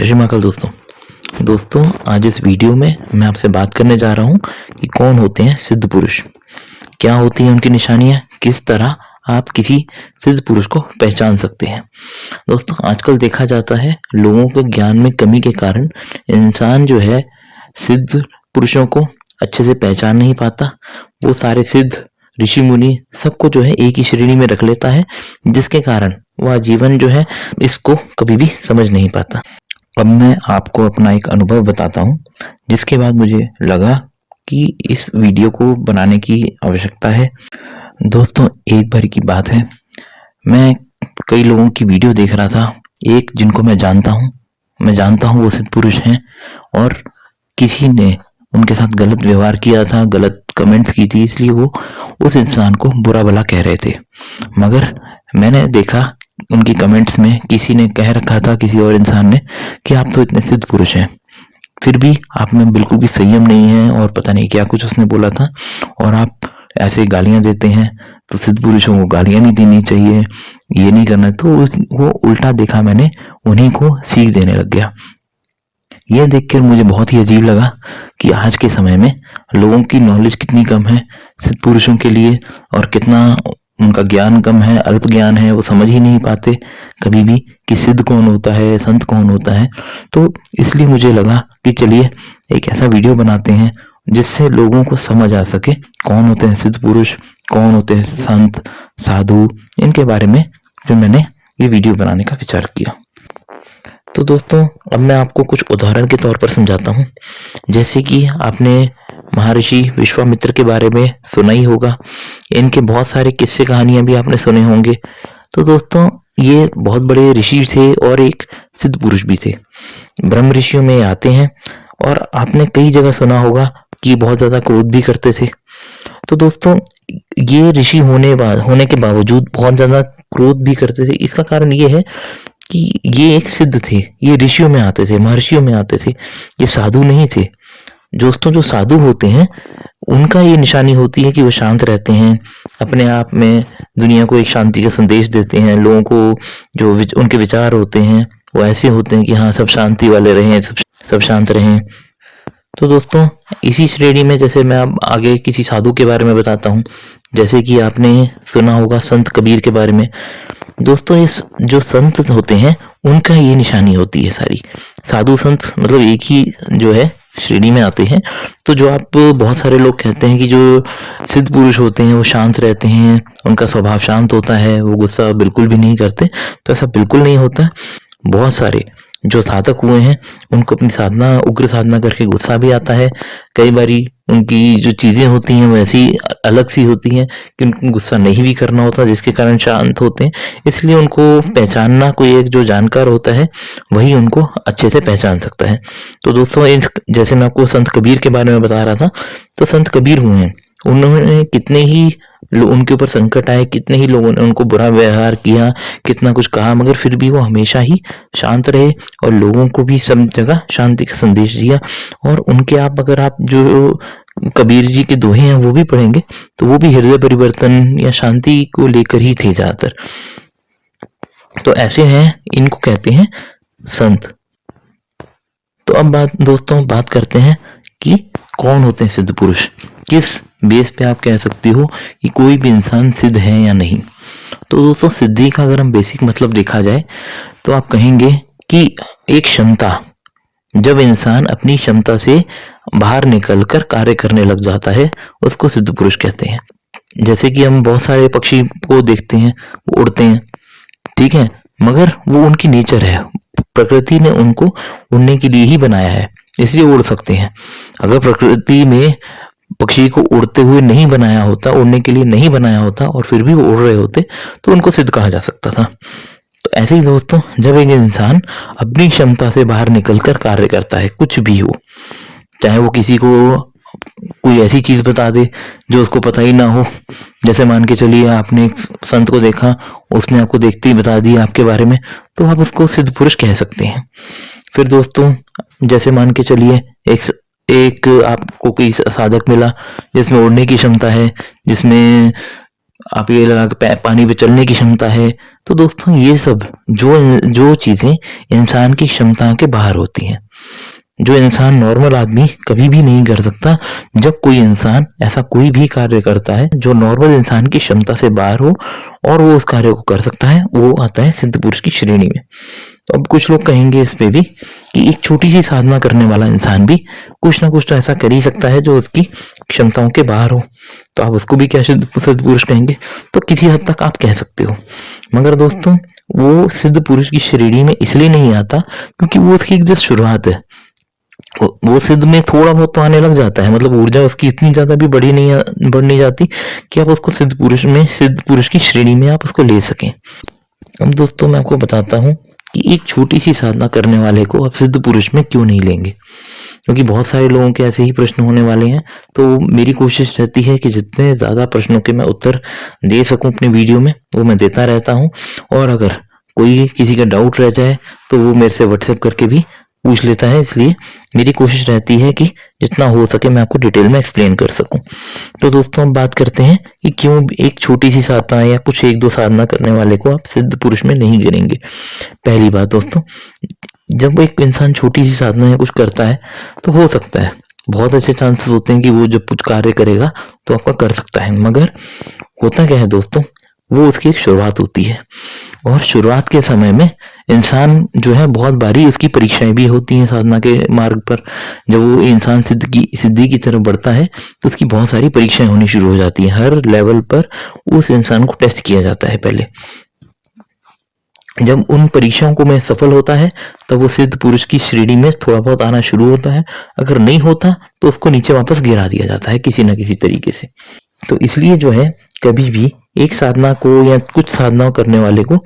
जय श्री महाकाल दोस्तों आज इस वीडियो में मैं आपसे बात करने जा रहा हूँ कि कौन होते हैं सिद्ध पुरुष, क्या होती हैं उनकी निशानियां, किस तरह आप किसी सिद्ध पुरुष को पहचान सकते हैं। दोस्तों आजकल देखा जाता है लोगों के ज्ञान में कमी के कारण इंसान जो है सिद्ध पुरुषों को अच्छे से पहचान नहीं पाता। वो सारे सिद्ध ऋषि मुनि सबको जो है एक ही श्रेणी में रख लेता है, जिसके कारण वह जीवन जो है इसको कभी भी समझ नहीं पाता। अब मैं आपको अपना एक अनुभव बताता हूँ, जिसके बाद मुझे लगा कि इस वीडियो को बनाने की आवश्यकता है। दोस्तों एक बार की बात है, मैं कई लोगों की वीडियो देख रहा था। एक जिनको मैं जानता हूँ वो सिद्ध पुरुष हैं, और किसी ने उनके साथ गलत व्यवहार किया था, गलत कमेंट्स की थी, इसलिए वो उस इंसान को बुरा भला कह रहे थे। मगर मैंने देखा उनकी कमेंट्स में किसी ने कह रखा था, किसी और इंसान ने, कि आप तो इतने सिद्ध पुरुष हैं, फिर भी आप में बिल्कुल भी संयम नहीं है, और पता नहीं क्या कुछ उसने बोला था, और आप ऐसे गालियां देते हैं। तो सिद्ध पुरुषों को गालियां नहीं देनी चाहिए, ये नहीं करना। तो वो उल्टा देखा मैंने, उन्हीं को सीख देने लग गया। ये देखकर मुझे बहुत ही अजीब लगा कि आज के समय में लोगों की नॉलेज कितनी कम है सिद्ध पुरुषों के लिए, और कितना उनका ज्ञान कम है, अल्प ज्ञान है। वो समझ ही नहीं पाते कभी भी कि सिद्ध कौन होता है, संत कौन होता है। तो इसलिए मुझे लगा कि चलिए एक ऐसा वीडियो बनाते हैं जिससे लोगों को समझ आ सके कौन होते हैं सिद्ध पुरुष, कौन होते हैं संत साधु, इनके बारे में जो मैंने ये वीडियो बनाने का विचार किया। तो दोस्तों अब मैं आपको कुछ उदाहरण के तौर पर समझाता हूँ। जैसे कि आपने महर्षि विश्वामित्र के बारे में सुना ही होगा, इनके बहुत सारे किस्से कहानियां भी आपने सुने होंगे। तो दोस्तों ये बहुत बड़े ऋषि थे और एक सिद्ध पुरुष भी थे, ब्रह्म ऋषियों में आते हैं। और आपने कई जगह सुना होगा कि बहुत ज्यादा क्रोध भी करते थे। तो दोस्तों ये ऋषि होने के बावजूद बहुत ज्यादा क्रोध भी करते थे। इसका कारण ये है कि ये एक सिद्ध थे, ये ऋषियों में आते थे, महर्षियों में आते थे, ये साधु नहीं थे। दोस्तों जो साधु होते हैं उनका ये निशानी होती है कि वो शांत रहते हैं, अपने आप में दुनिया को एक शांति का संदेश देते हैं। लोगों को जो उनके विचार होते हैं वो ऐसे होते हैं कि हाँ सब शांति वाले रहें, सब शांत रहें। तो दोस्तों इसी श्रेणी में जैसे मैं अब आगे किसी साधु के बारे में बताता हूँ, जैसे कि आपने सुना होगा संत कबीर के बारे में। दोस्तों इस जो संत होते हैं उनका ये निशानी होती है सारी। साधु संत मतलब एक ही जो है श्रेणी में आते हैं। तो जो आप बहुत सारे लोग कहते हैं कि जो सिद्ध पुरुष होते हैं वो शांत रहते हैं, उनका स्वभाव शांत होता है, वो गुस्सा बिल्कुल भी नहीं करते, तो ऐसा बिल्कुल नहीं होता। बहुत सारे जो साधक हुए हैं उनको अपनी साधना, उग्र साधना करके गुस्सा भी आता है। कई बारी उनकी जो चीजें होती हैं वो ऐसी अलग सी होती हैं कि उनको गुस्सा नहीं भी करना होता, जिसके कारण शांत होते हैं। इसलिए उनको पहचानना कोई एक जो जानकार होता है वही उनको अच्छे से पहचान सकता है। तो दोस्तों जैसे मैं आपको संत कबीर के बारे में बता रहा था, तो संत कबीर हुए हैं, उन्होंने कितने ही उनके ऊपर संकट आए, कितने ही लोगों ने उनको बुरा व्यवहार किया, कितना कुछ कहा, मगर फिर भी वो हमेशा ही शांत रहे और लोगों को भी सब जगह शांति का संदेश दिया। और उनके अगर आप जो कबीर जी के दोहे हैं वो भी पढ़ेंगे तो वो भी हृदय परिवर्तन या शांति को लेकर ही थे ज्यादातर। तो ऐसे हैं, इनको कहते हैं संत। तो अब दोस्तों बात करते हैं कि कौन होते हैं सिद्ध पुरुष, किस बेस पे आप कह सकते हो कि कोई भी इंसान सिद्ध है या नहीं। तो दोस्तों सिद्धि का अगर हम बेसिक मतलब देखा जाए तो आप कहेंगे कि एक क्षमता, जब इंसान अपनी क्षमता से बाहर निकलकर कार्य करने लग जाता है उसको सिद्ध पुरुष कहते हैं। जैसे कि हम बहुत सारे पक्षी को देखते हैं, वो उड़ते हैं, ठीक है, मगर वो उनकी नेचर है, प्रकृति ने उनको उड़ने के लिए ही बनाया है, इसलिए उड़ सकते हैं। अगर प्रकृति में पक्षी को उड़ते हुए नहीं बनाया होता, उड़ने के लिए नहीं बनाया होता, और फिर भी वो उड़ रहे होते, तो उनको सिद्ध कहा जा सकता था। तो ऐसे ही दोस्तों जब एक इंसान अपनी क्षमता से बाहर निकलकर कार्य करता है, कुछ भी हो, चाहे वो किसी को कोई ऐसी चीज बता दे जो उसको पता ही ना हो। जैसे मान के चलिए आपने एक संत को देखा, उसने आपको देखते ही बता दिया आपके बारे में, तो आप उसको सिद्ध पुरुष कह सकते हैं। फिर दोस्तों जैसे मान के चलिए एक आपको कोई साधक मिला जिसमें उड़ने की क्षमता है, जिसमें आप ये लगा के पानी पे चलने की क्षमता है। तो दोस्तों ये सब जो चीजें इंसान की क्षमता के बाहर होती हैं, जो इंसान नॉर्मल आदमी कभी भी नहीं कर सकता। जब कोई इंसान ऐसा कोई भी कार्य करता है जो नॉर्मल इंसान की क्षमता से बाहर हो और वो उस कार्य को कर सकता है, वो आता है सिद्ध पुरुष की श्रेणी में। तो अब कुछ लोग कहेंगे इस पे भी कि एक छोटी सी साधना करने वाला इंसान भी कुछ ना कुछ तो ऐसा कर ही सकता है जो उसकी क्षमताओं के बाहर हो, तो आप उसको भी क्या सिद्ध पुरुष कहेंगे? तो किसी हद तक आप कह सकते हो, मगर दोस्तों वो सिद्ध पुरुष की श्रेणी में इसलिए नहीं आता क्योंकि वो उसकी एक जस्ट शुरुआत है। वो सिद्ध में थोड़ा बहुत तो आने लग जाता है, मतलब ऊर्जा उसकी इतनी ज्यादा भी बढ़ नहीं जाती कि आप उसको सिद्ध पुरुष की श्रेणी में आप उसको ले सकें। अब दोस्तों मैं आपको बताता हूँ कि एक छोटी सी साधना करने वाले को आप सिद्ध पुरुष में क्यों नहीं लेंगे, क्योंकि बहुत सारे लोगों के ऐसे ही प्रश्न होने वाले हैं। तो मेरी कोशिश रहती है कि जितने ज़्यादा प्रश्नों के मैं उत्तर दे सकूं अपने वीडियो में, वो मैं देता रहता हूं। और अगर कोई किसी का डाउट रह जाए तो वो मेरे से व्हाट्सएप करके भी पूछ लेता है, इसलिए मेरी कोशिश रहती है कि जितना हो सके मैं आपको डिटेल में एक्सप्लेन कर सकूं। तो दोस्तों हम बात करते हैं कि क्यों एक छोटी सी साधना या कुछ एक दो साधना करने वाले को आप सिद्ध पुरुष में नहीं गिनेंगे। पहली बात दोस्तों, जब एक इंसान छोटी सी साधना या कुछ करता है तो हो सकता है बहुत अच्छे चांसेस होते हैं कि वो जब कुछ कार्य करेगा तो आपका कर सकता है, मगर होता क्या है दोस्तों, वो उसकी एक शुरुआत होती है और शुरुआत के समय में इंसान जो है बहुत बारी उसकी परीक्षाएं भी होती हैं साधना के मार्ग पर। जब वो इंसान सिद्धि की तरफ बढ़ता है तो उसकी बहुत सारी परीक्षाएं होनी शुरू हो जाती हैं। हर लेवल पर उस इंसान को टेस्ट किया जाता है पहले। जब उन परीक्षाओं को में सफल होता है तब वो सिद्ध पुरुष की श्रेणी में थोड़ा बहुत आना शुरू होता है। अगर नहीं होता तो उसको नीचे वापस गिरा दिया जाता है किसी न किसी तरीके से। तो इसलिए जो है कभी भी एक साधना को या कुछ साधनाओं करने वाले को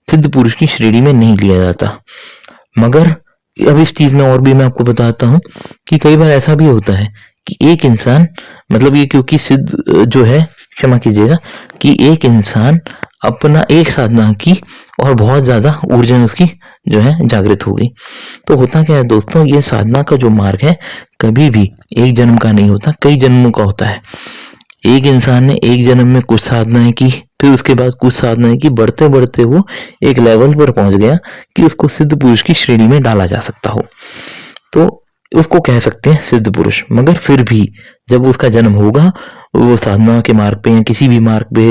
सिद्ध पुरुष की श्रेणी में नहीं लिया जाता। मगर अब इस चीज में और भी मैं आपको बताता हूँ कि कई बार ऐसा भी होता है कि एक इंसान, मतलब ये क्योंकि सिद्ध जो है, क्षमा कीजिएगा, कि एक इंसान अपना एक साधना की और बहुत ज्यादा ऊर्जा उसकी जो है जागृत हो गई। तो होता क्या है दोस्तों, ये साधना का जो मार्ग है कभी भी एक जन्म का नहीं होता, कई जन्मों का होता है। एक इंसान ने एक जन्म में कुछ साधनाएं की, फिर उसके बाद कुछ साधनाएं की, बढ़ते बढ़ते वो एक लेवल पर पहुंच गया कि उसको सिद्ध पुरुष की श्रेणी में डाला जा सकता हो, तो उसको कह सकते हैं सिद्ध पुरुष। मगर फिर भी जब उसका जन्म होगा, वो साधना के मार्ग पे या किसी भी मार्ग पे,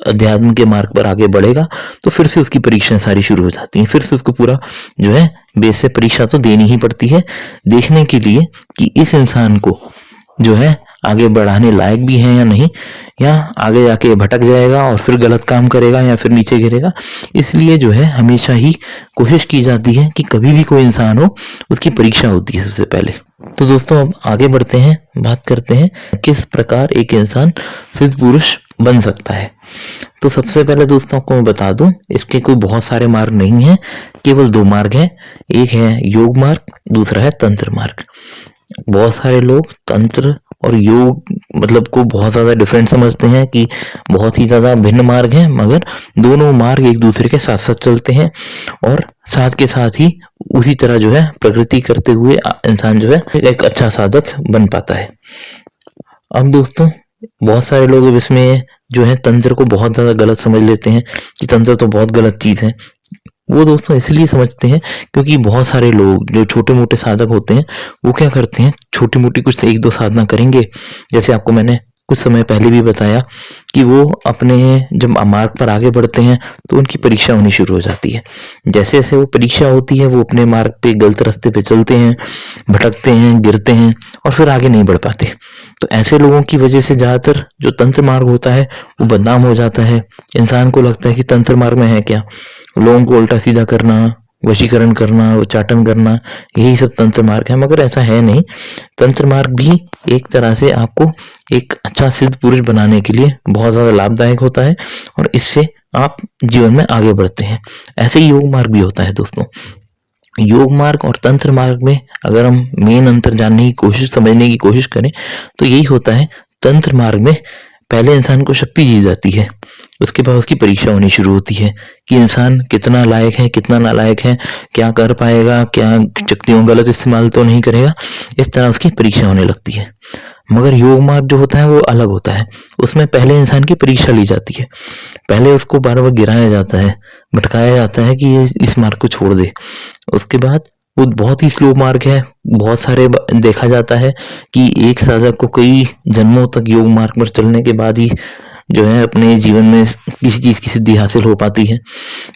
अध्यात्म के मार्ग पर आगे बढ़ेगा, तो फिर से उसकी परीक्षाएं सारी शुरू हो जाती हैं। फिर से उसको पूरा जो है बेस से परीक्षा तो देनी ही पड़ती है, देखने के लिए कि इस इंसान को जो है आगे बढ़ाने लायक भी है या नहीं, या आगे जाके भटक जाएगा और फिर गलत काम करेगा या फिर नीचे गिरेगा। इसलिए जो है हमेशा ही कोशिश की जाती है कि कभी भी कोई इंसान हो उसकी परीक्षा होती है सबसे पहले। तो दोस्तों अब आगे बढ़ते हैं, बात करते हैं किस प्रकार एक इंसान सिद्ध पुरुष बन सकता है। तो सबसे पहले दोस्तों को मैं बता दूं, इसके कोई बहुत सारे मार्ग नहीं है, केवल दो मार्ग है। एक है योग मार्ग, दूसरा है तंत्र मार्ग। बहुत सारे लोग तंत्र और योग मतलब को बहुत ज्यादा डिफरेंट समझते हैं कि बहुत ही ज्यादा भिन्न मार्ग हैं, मगर दोनों मार्ग एक दूसरे के साथ साथ चलते हैं और साथ के साथ ही उसी तरह जो है प्रगति करते हुए इंसान जो है एक अच्छा साधक बन पाता है। अब दोस्तों बहुत सारे लोग इसमें जो है तंत्र को बहुत ज्यादा गलत समझ लेते हैं कि तंत्र तो बहुत गलत चीज है। वो दोस्तों इसलिए समझते हैं क्योंकि बहुत सारे लोग जो छोटे मोटे साधक होते हैं वो क्या करते हैं, छोटी मोटी कुछ एक दो साधना करेंगे। जैसे आपको मैंने कुछ समय पहले भी बताया कि वो अपने जब मार्ग पर आगे बढ़ते हैं तो उनकी परीक्षा होनी शुरू हो जाती है। जैसे जैसे वो परीक्षा होती है वो अपने मार्ग पे गलत रास्ते पे चलते हैं, भटकते हैं, गिरते हैं और फिर आगे नहीं बढ़ पाते। तो ऐसे लोगों की वजह से ज्यादातर जो तंत्र मार्ग होता है वो बदनाम हो जाता है। इंसान को लगता है कि तंत्र मार्ग में है क्या, लोगों को उल्टा सीधा करना, वशीकरण करना, उच्चाटन करना, यही सब तंत्र मार्ग है, मगर ऐसा है नहीं। तंत्र मार्ग भी एक तरह से आपको एक अच्छा सिद्ध पुरुष बनाने के लिए बहुत ज्यादा लाभदायक होता है और इससे आप जीवन में आगे बढ़ते हैं। ऐसे ही योग मार्ग भी होता है दोस्तों। योग मार्ग और तंत्र मार्ग में अगर हम मेन अंतर जानने की कोशिश, समझने की कोशिश करें तो यही होता है। तंत्र मार्ग में पहले इंसान को शक्ति दी जाती है, उसके बाद उसकी परीक्षा होनी शुरू होती है कि इंसान कितना लायक है, कितना नालायक है, क्या कर पाएगा, क्या शक्तियों गलत इस्तेमाल तो नहीं करेगा। इस तरह उसकी परीक्षा होने लगती है। मगर योग मार्ग जो होता है वो अलग होता है। उसमें पहले इंसान की परीक्षा ली जाती है, पहले उसको बार बार गिराया जाता है, भटकाया जाता है कि ये इस मार्ग को छोड़ दे। उसके बाद वो बहुत ही स्लो मार्ग है। बहुत सारे देखा जाता है कि एक साधक को कई जन्मों तक योग मार्ग पर चलने के बाद ही जो है अपने जीवन में किसी चीज की सिद्धि हासिल हो पाती है।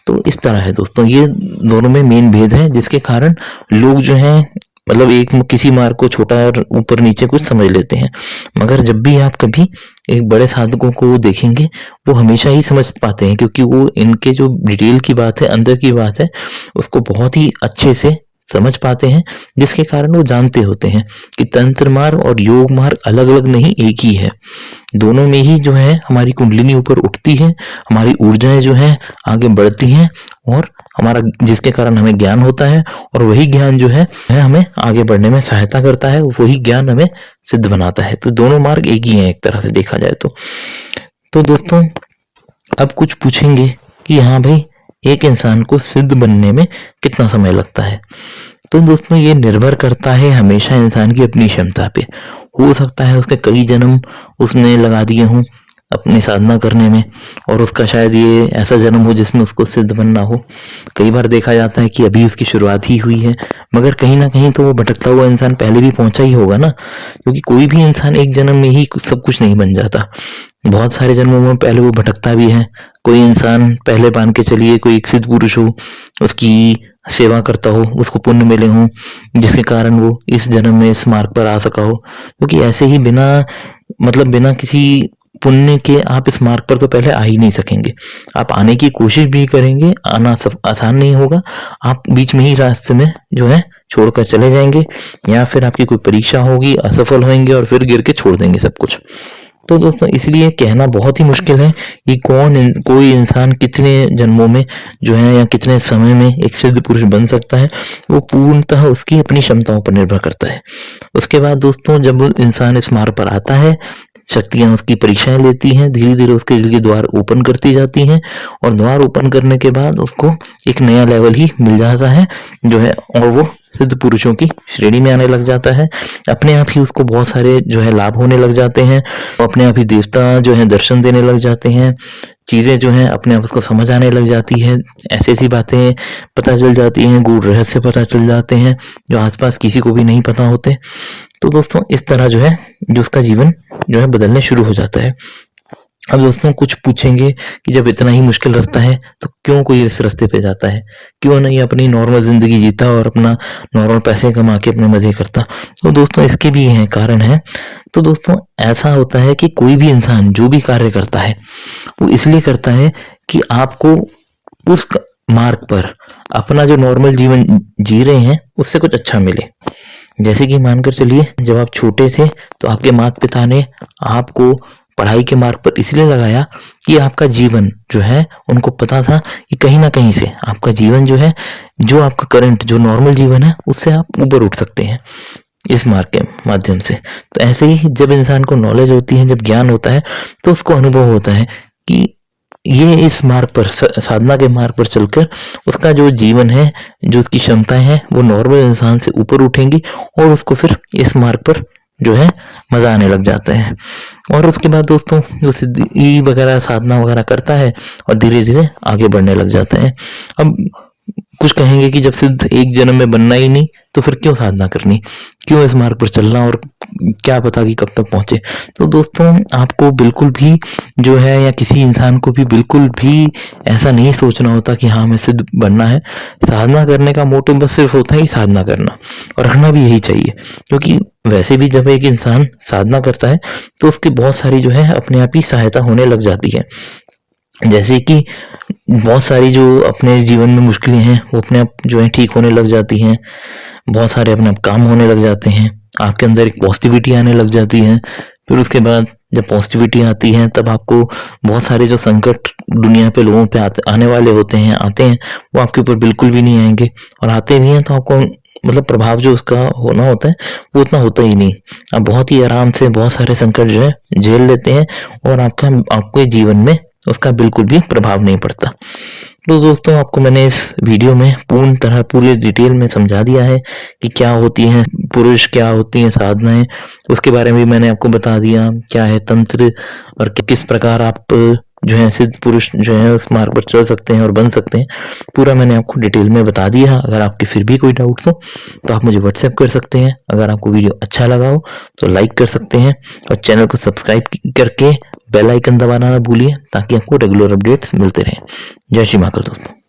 तो इस तरह है दोस्तों, ये दोनों में मेन भेद है जिसके कारण लोग जो है मतलब एक किसी मार्ग को छोटा और ऊपर नीचे कुछ समझ लेते हैं। मगर जब भी आप कभी एक बड़े साधकों को देखेंगे, वो हमेशा ही समझ पाते हैं, क्योंकि वो इनके जो डिटेल की बात है, अंदर की बात है, उसको बहुत ही अच्छे से समझ पाते हैं, जिसके कारण वो जानते होते हैं कि तंत्र मार्ग और योग मार्ग अलग अलग नहीं, एक ही है। दोनों में ही जो है हमारी कुंडलिनी ऊपर उठती है, हमारी ऊर्जाएं जो है आगे बढ़ती हैं, और हमारा जिसके कारण हमें ज्ञान होता है, और वही ज्ञान जो है हमें आगे बढ़ने में सहायता करता है, वही ज्ञान हमें सिद्ध बनाता है। तो दोनों मार्ग एक ही हैं एक तरह से देखा जाए तो दोस्तों अब कुछ पूछेंगे कि हाँ भाई, एक इंसान को सिद्ध बनने में कितना समय लगता है। तो दोस्तों ये निर्भर करता है हमेशा इंसान की अपनी क्षमता पे। हो सकता है उसके कई जन्म उसने लगा दिए हों अपनी साधना करने में, और उसका शायद ये ऐसा जन्म हो जिसमें उसको सिद्ध बनना हो। कई बार देखा जाता है कि अभी उसकी शुरुआत ही हुई है, मगर कहीं ना कहीं तो वो भटकता हुआ इंसान पहले भी पहुंचा ही होगा ना, क्योंकि कोई भी इंसान एक जन्म में ही सब कुछ नहीं बन जाता। बहुत सारे जन्मों में पहले वो भटकता भी है। कोई इंसान पहले मान के चलिए कोई एक सिद्ध पुरुष हो, उसकी सेवा करता हो, उसको पुण्य मिले हों, जिसके कारण वो इस जन्म में इस मार्ग पर आ सका हो। क्योंकि ऐसे ही बिना मतलब बिना किसी पुण्य के आप इस मार्ग पर तो पहले आ ही नहीं सकेंगे। आप आने की कोशिश भी करेंगे, आना सब आसान नहीं होगा। आप बीच में ही रास्ते में जो है छोड़कर चले जाएंगे, या फिर आपकी कोई परीक्षा होगी, असफल होंगे और फिर गिर के छोड़ देंगे सब कुछ। तो दोस्तों इसलिए कहना बहुत ही मुश्किल है कि कोई इंसान कितने जन्मों में जो है या कितने समय में एक सिद्ध पुरुष बन सकता है। वो पूर्णतः उसकी अपनी क्षमताओं पर निर्भर करता है। उसके बाद दोस्तों जब इंसान इस मार्ग पर आता है, शक्तियां उसकी परीक्षाएं लेती हैं, धीरे धीरे उसके दिल के द्वार ओपन करती जाती हैं, और द्वार ओपन करने के बाद उसको एक नया लेवल ही मिल जाता है जो है, और वो सिद्ध पुरुषों की श्रेणी में आने लग जाता है। अपने आप ही उसको बहुत सारे जो है लाभ होने लग जाते हैं, अपने आप ही देवता जो है दर्शन देने लग जाते हैं, चीजें जो है अपने आप उसको समझ आने लग जाती है, ऐसी ऐसी बातें पता चल जाती हैं, गूढ़ रहस्य पता चल जाते हैं जो आसपास किसी को भी नहीं पता होते। तो दोस्तों इस तरह जो है जो उसका जीवन जो है बदलने शुरू हो जाता है। अब दोस्तों कुछ पूछेंगे कि जब इतना ही मुश्किल रास्ता है तो क्यों कोई इस रास्ते पे जाता है, क्यों नहीं अपनी नॉर्मल जिंदगी जीता और अपना नॉर्मल पैसे कमा के अपने मजे करता। तो दोस्तों इसके भी हैं कारण है। तो दोस्तों ऐसा होता है कि कोई भी इंसान जो भी कार्य करता है वो इसलिए करता है कि आपको उस मार्ग पर अपना जो नॉर्मल जीवन जी रहे हैं उससे कुछ अच्छा मिले। जैसे कि मानकर चलिए जब आप छोटे थे तो आपके माता पिता ने आपको पढ़ाई के मार्ग पर इसलिए लगाया कि आपका जीवन जो है उनको पता था कि कहीं ना कहीं से आपका जीवन जो है, जो आपका करंट जो नॉर्मल जीवन है उससे आप ऊपर उठ सकते हैं इस मार्ग के माध्यम से। तो ऐसे ही जब इंसान को नॉलेज होती है, जब ज्ञान होता है, तो उसको अनुभव होता है कि ये इस मार्ग पर साधना के मार्ग पर चलकर उसका जो जीवन है, जो उसकी क्षमताएं हैं वो नॉर्मल इंसान से ऊपर उठेंगी, और उसको फिर इस मार्ग पर जो है मजा आने लग जाता है। और उसके बाद दोस्तों जो सिद्धि वगैरह साधना वगैरह करता है और धीरे धीरे आगे बढ़ने लग जाता है। अब कुछ कहेंगे कि जब सिद्ध एक जन्म में बनना ही नहीं तो फिर क्यों साधना करनी, क्यों इस मार्ग पर चलना, और क्या पता कि कब तक पहुंचे। तो दोस्तों आपको बिल्कुल भी जो है या किसी इंसान को भी बिल्कुल भी ऐसा नहीं सोचना होता कि हाँ हमें सिद्ध बनना है। साधना करने का मोटिव बस सिर्फ होता है ही साधना करना, और रखना भी यही चाहिए। क्योंकि वैसे भी जब एक इंसान साधना करता है तो उसकी बहुत सारी जो है अपने आप ही सहायता होने लग जाती है। जैसे कि बहुत सारी जो अपने जीवन में मुश्किलें हैं वो अपने आप जो है ठीक होने लग जाती हैं, बहुत सारे अपने आप काम होने लग जाते हैं, आपके अंदर एक पॉजिटिविटी आने लग जाती है। फिर उसके बाद जब पॉजिटिविटी आती है तब आपको बहुत सारे जो संकट दुनिया पे लोगों पे आने वाले होते हैं वो आपके ऊपर बिल्कुल भी नहीं आएंगे, और आते भी हैं तो आपको मतलब प्रभाव जो उसका होना होता है वो उतना होता ही नहीं। आप बहुत ही आराम से बहुत सारे संकट जो है झेल लेते हैं, और आपके जीवन में उसका बिल्कुल भी प्रभाव नहीं पड़ता। तो दोस्तों आपको मैंने इस वीडियो में पूर्ण तरह पूरे डिटेल में समझा दिया है कि क्या होती हैं पुरुष, क्या होती हैं साधनाएं, उसके बारे में भी मैंने आपको बता दिया क्या है तंत्र और किस प्रकार आप जो है सिद्ध पुरुष जो है उस मार्ग पर चल सकते हैं और बन सकते हैं। पूरा मैंने आपको डिटेल में बता दिया। अगर आपके फिर भी कोई डाउट्स हो तो आप मुझे व्हाट्सएप कर सकते हैं। अगर आपको वीडियो अच्छा लगा हो तो लाइक कर सकते हैं और चैनल को सब्सक्राइब करके बेल आइकन दबाना ना भूलिए ताकि आपको रेगुलर अपडेट्स मिलते रहें। जय श्री महाकाल दोस्तों।